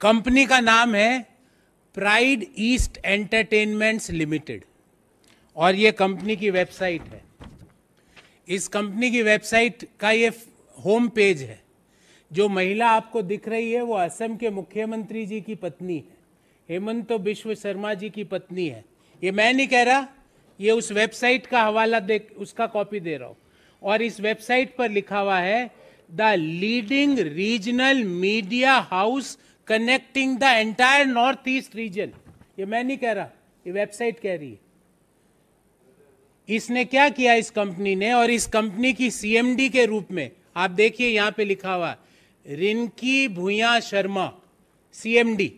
Company का नाम है प्राइड ईस्ट एंटरटेनमेंट्स लिमिटेड और ये कंपनी की वेबसाइट है। इस कंपनी की वेबसाइट का ये होम पेज है। जो महिला आपको दिख रही है वो असम के मुख्यमंत्री जी की पत्नी है, हेमंत बिश्व शर्मा जी की पत्नी है। ये मैं नहीं कह रहा, ये उस वेबसाइट का हवाला दे, उसका कॉपी दे रहा हूं। और इस वेबसाइट पर लिखा हुआ है the leading regional media house connecting the entire north east region. ये मैं नहीं कह रहा, ये वेबसाइट कह रही है। इसने क्या किया इस कंपनी ने, और इस कंपनी की सीएमडी के रूप में आप देखिए यहां पे लिखा हुआ रिंकी भूया शर्मा सीएमडी।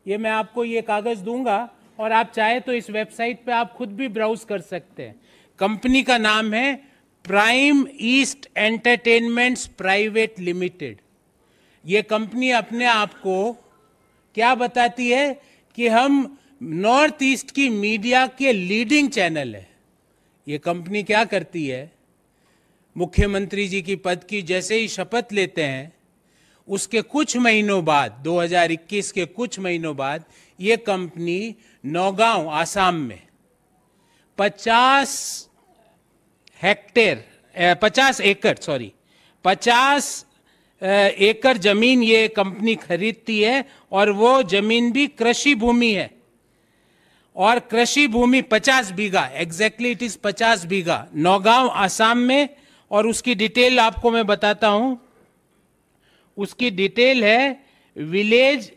ये मैं आपको ये कागज दूंगा और आप चाहे तो इस वेबसाइट पे आप खुद भी ब्राउज कर सकते हैं। कंपनी का नाम है prime east entertainments private limited. ये कंपनी अपने आप को क्या बताती है कि हम नॉर्थ ईस्ट की मीडिया के लीडिंग चैनल है। ये कंपनी क्या करती है, मुख्यमंत्री जी की पद की जैसे ही शपथ लेते हैं उसके कुछ महीनों बाद, 2021 के कुछ महीनों बाद, ये कंपनी नौगांव आसाम में 50 एकड़ जमीन ये कंपनी खरीदती है और वो जमीन भी कृषि भूमि है। और कृषि भूमि 50 बीघा, एग्जैक्टली इट इज 50 बीघा नौगांव आसाम में। और उसकी डिटेल आपको मैं बताता हूं। उसकी डिटेल है विलेज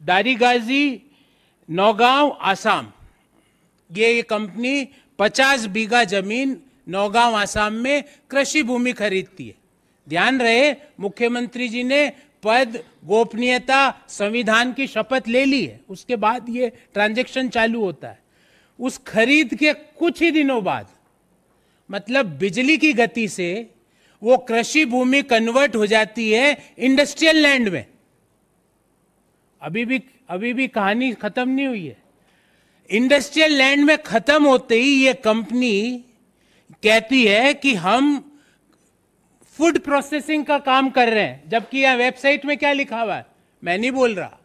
दारीगाजी नौगांव आसाम। ये कंपनी 50 बीघा जमीन नौगांव आसाम में कृषि भूमि खरीदती है। ध्यान रहे, मुख्यमंत्री जी ने पद, गोपनीयता, संविधान की शपथ ले ली है, उसके बाद ये ट्रांजैक्शन चालू होता है। उस खरीद के कुछ ही दिनों बाद, मतलब बिजली की गति से, वो कृषि भूमि कन्वर्ट हो जाती है इंडस्ट्रियल लैंड में। अभी भी कहानी खत्म नहीं हुई है। इंडस्ट्रियल लैंड में खत्म होते ही ये कंपनी कहती है कि हम फूड प्रोसेसिंग का काम कर रहे हैं, जबकि यह वेबसाइट में क्या लिखा हुआ है मैं नहीं बोल रहा,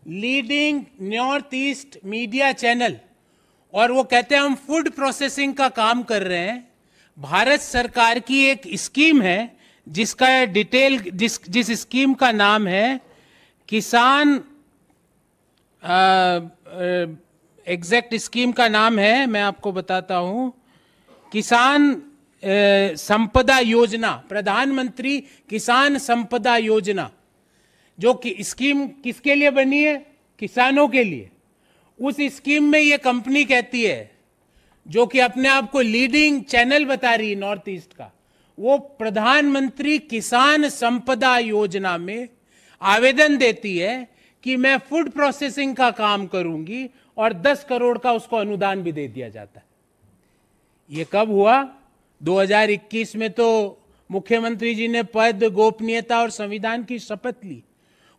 leading north east media channel. और वो कहते हैं हम फूड प्रोसेसिंग का काम कर रहे हैं। भारत सरकार की एक स्कीम है जिसका डिटेल, जिस स्कीम का नाम है किसान, एग्जैक्ट स्कीम का नाम है मैं आपको बताता हूं, किसान संपदा योजना, प्रधानमंत्री किसान संपदा योजना। जो कि स्कीम किसके लिए बनी है, किसानों के लिए। उस स्कीम में ये कंपनी कहती है, जो कि अपने आप को लीडिंग चैनल बता रही है नॉर्थ ईस्ट का, वो प्रधानमंत्री किसान संपदा योजना में आवेदन देती है कि मैं फूड प्रोसेसिंग का काम करूंगी और 10 करोड़ का उसको अनुदान भी दे दिया जाता है। ये कब हुआ, 2021 में तो मुख्यमंत्री जी ने पद, गोपनीयता और संविधान की शपथ ली।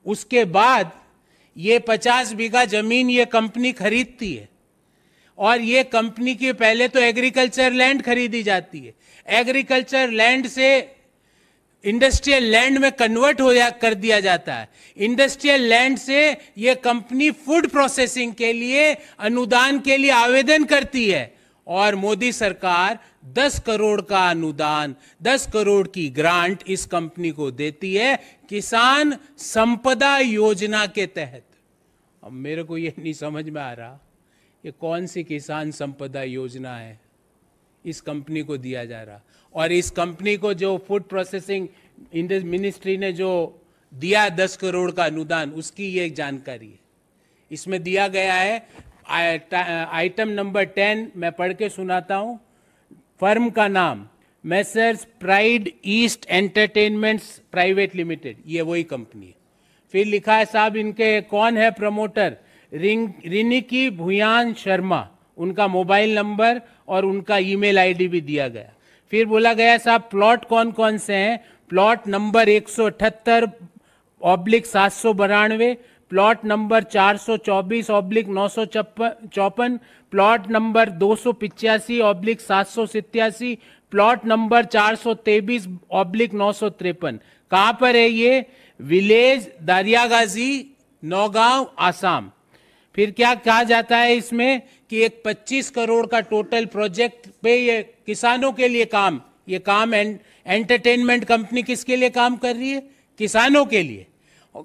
उसके बाद ये 50 बीघा जमीन ये कंपनी खरीदती है। और ये कंपनी की पहले तो एग्रीकल्चर लैंड खरीदी जाती है, एग्रीकल्चर लैंड से इंडस्ट्रियल लैंड में कन्वर्ट कर दिया जाता है। इंडस्ट्रियल लैंड से ये कंपनी फूड प्रोसेसिंग के लिए अनुदान के लिए आवेदन करती है और मोदी सरकार 10 करोड़ का अनुदान, 10 करोड़ की ग्रांट इस कंपनी को देती है किसान संपदा योजना के तहत। अब मेरे को ये नहीं समझ में आ रहा ये कौन सी किसान संपदा योजना है इस कंपनी को दिया जा रहा। और इस कंपनी को जो फूड प्रोसेसिंग मिनिस्ट्री ने जो दिया 10 करोड़ का अनुदान, उसकी ये जानकारी है। इसमें दिया गया है आइटम नंबर 10, मैं पढ़ के सुनाता हूं। फर्म का नाम Messrs pride east entertainments private limited, ये वही कंपनी है। फिर लिखा है साहब इनके कौन है प्रमोटर, रिनिकी भूयान शर्मा, उनका मोबाइल नंबर और उनका ईमेल आईडी भी दिया गया। फिर बोला गया साहब प्लॉट कौन कौन से हैं, plot number 178/792, plot number 424/954, plot number 285/787, plot number 423/953। कहां पर है ये, विलेज दारियागाजी, नौगांव, आसाम। फिर क्या कहा जाता है इसमें कि एक 25 करोड़ का टोटल प्रोजेक्ट पे ये किसानों के लिए काम, ये काम एंटरटेनमेंट कंपनी किसके लिए काम कर रही है? किसानों के लिए।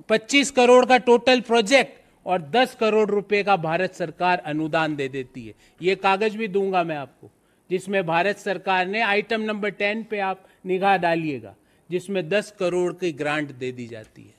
25 करोड़ का टोटल प्रोजेक्ट और 10 करोड़ रुपए का भारत सरकार अनुदान दे देती है। ये कागज भी दूंगा मैं आपको, जिसमें भारत सरकार ने आइटम नंबर 10 पे आप निगाह डालिएगा, जिसमें 10 करोड़ की ग्रांट दे दी जाती है।